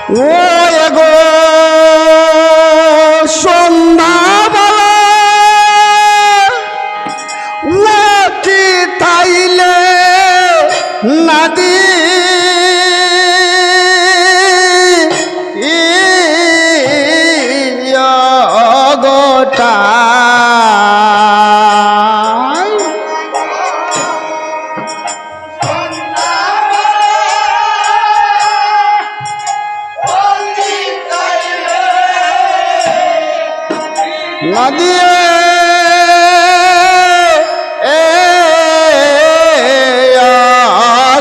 ও গো সন্ধ্যাবেলা কি তাইলে নদী গোটা নদী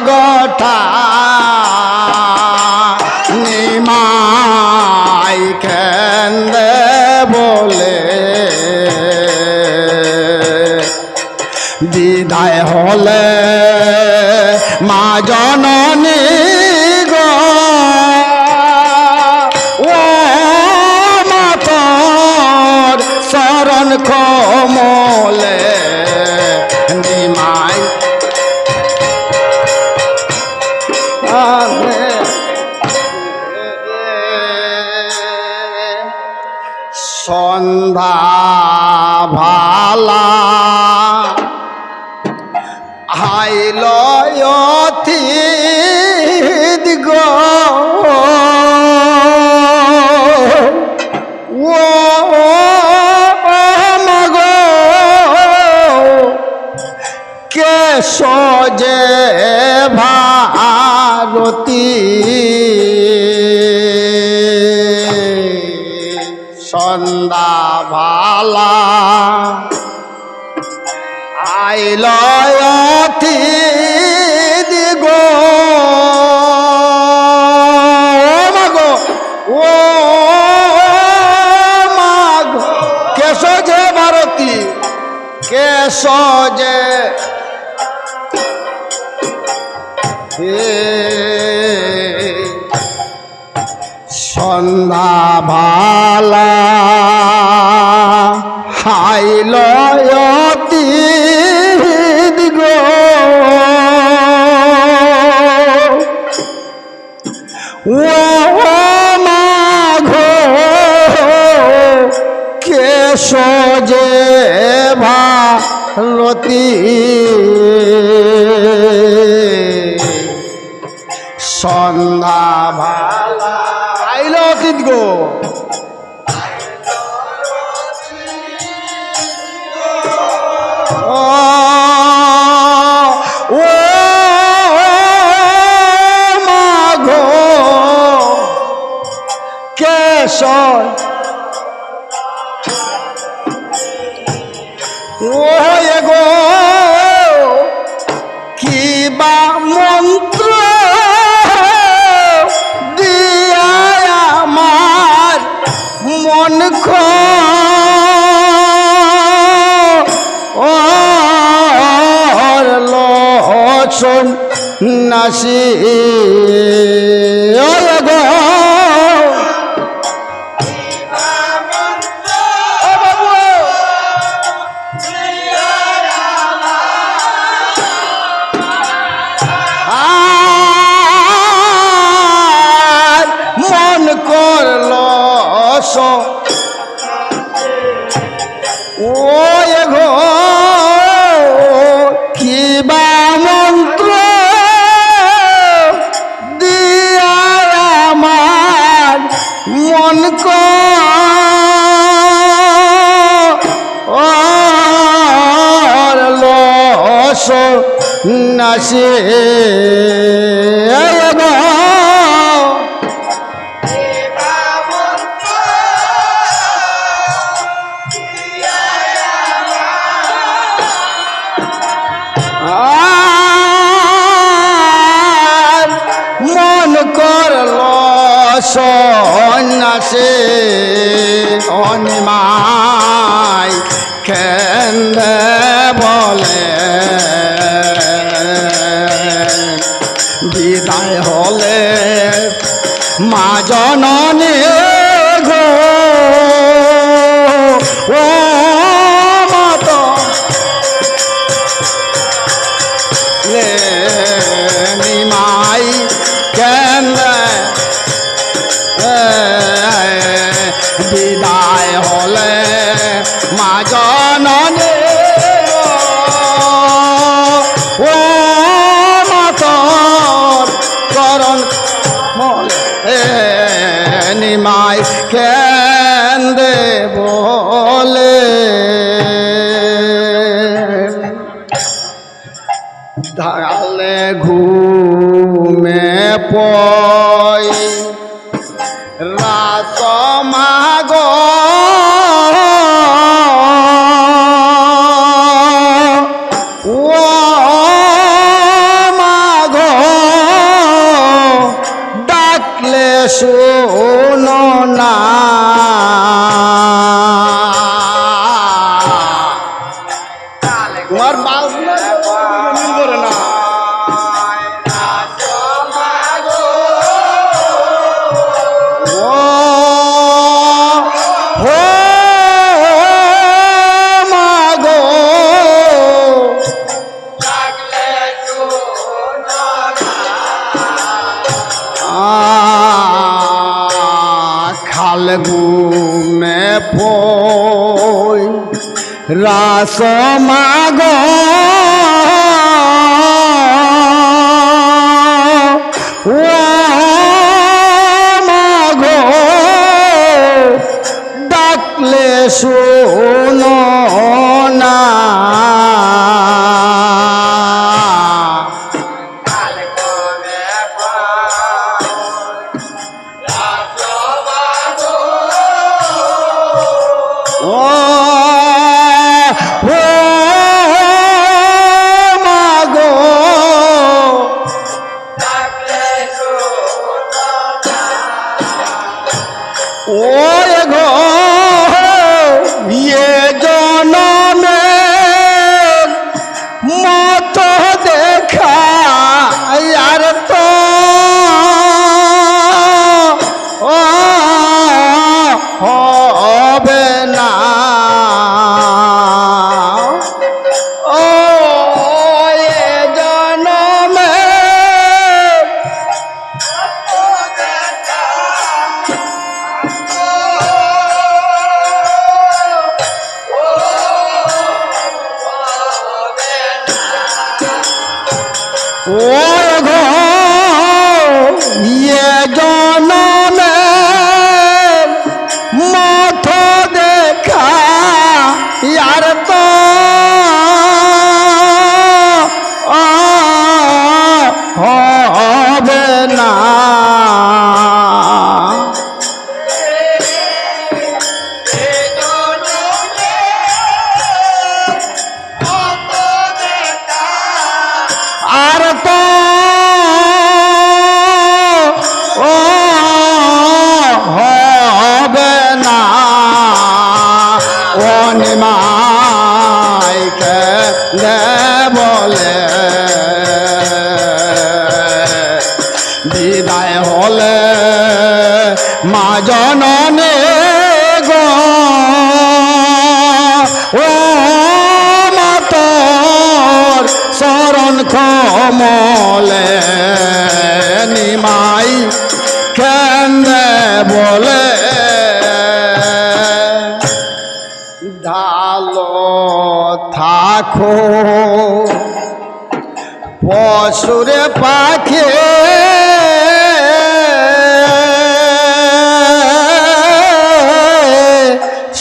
গোটা নিমাই কেন্দে বলে বিদায় হলে মা জননী গো ও মাতর শরণ কমলে নিমাই সন্ধ্যা ভালা হাইল গো ও মগো কে সজে ভারতী সন্ধ্যা ভালা আইল গো মাগো ও মাগো কেশ যে ভারতী কেশ যে সন্ধ্যা ভালা হাইল গো ও মাঘো কেশ যে ভারতী সন্ধ্যা ভালা আইল গো ও মাঘো কেশ ও গো কি বা মন্ত্র দিয়া আমার মন লোচন নাসি গো মন করল ও গো কি বা মন্ত্র দিয়া আমার মন করল নাসে গো মন করল সন্ন্যাসে অনিমাই কেন্দে বলে বিদায় হলে মা জননী গো ও মত নিমাই কেন্দে মা জননী ও মাতর চরণ মলে নিমাই কেন্দে বলে ঢালে ঘুমে পয় রাস মাগ ও মাগ ডাকলে শোনো না তোমার বাজনা করে না ঘুমে পই রাস মাগ ও মাগ ডাকলে শোনো না বলে বিদায় হলে মা জননী গো ও মাতর শরণ কমলে নিমাই কেন্দে বলে ঢালো থাকো পশুরে পাখি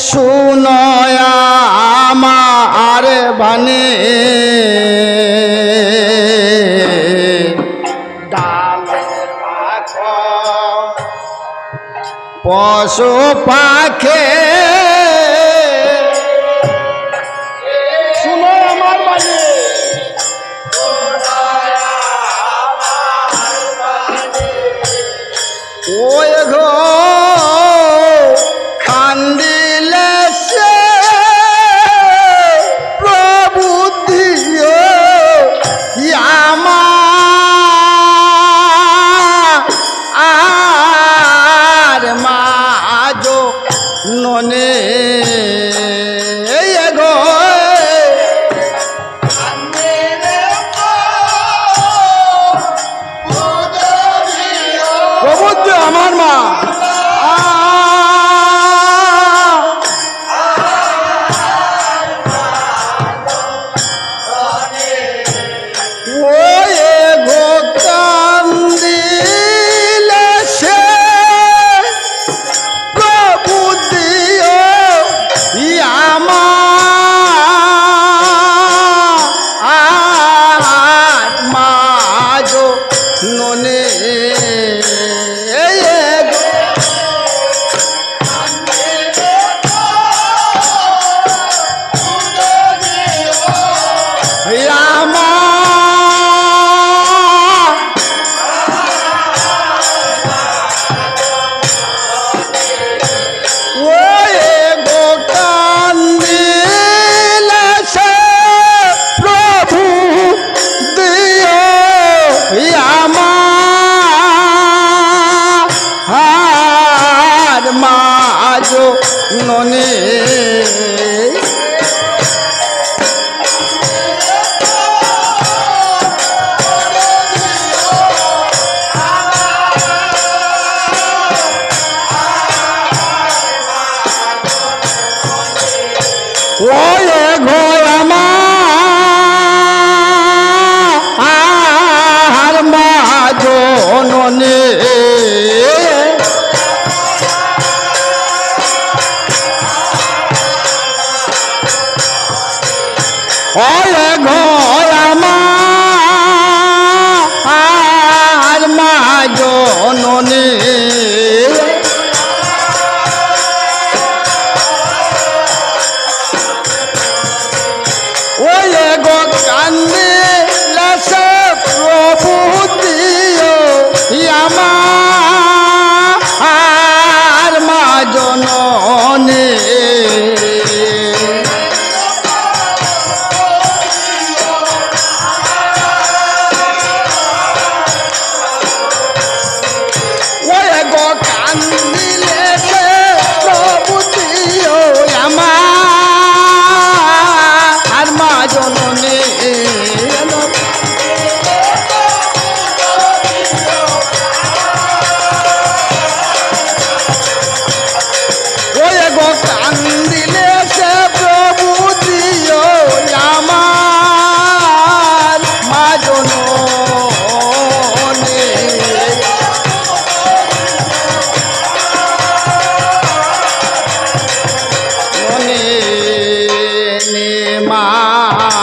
শুনয় আমার বাণী ডালে থাকো পশু পাখি খান্দিলে সে প্রভু দিও আর মাজো আমার মাঝো ননে ননে ওয়ে ঘর আমার মাঝো ননে ওরে ঘর আমার মাঝো ননে ওরে গো কান্দে লাসে প্রভু দিও আমার মাঝো ননে কান্দিলে সে প্রভু দিও আমার মাঝো ননে ননে নিমাই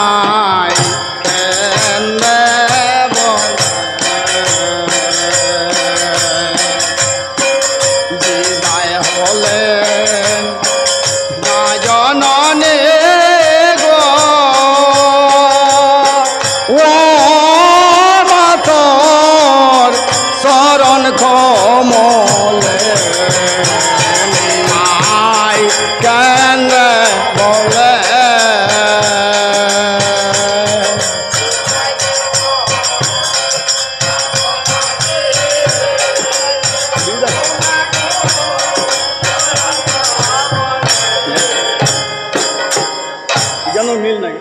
বিদায় হলেন জননে গো ও মাতর শরণ কমলে নাই কেন বলে যেন মিল নাই।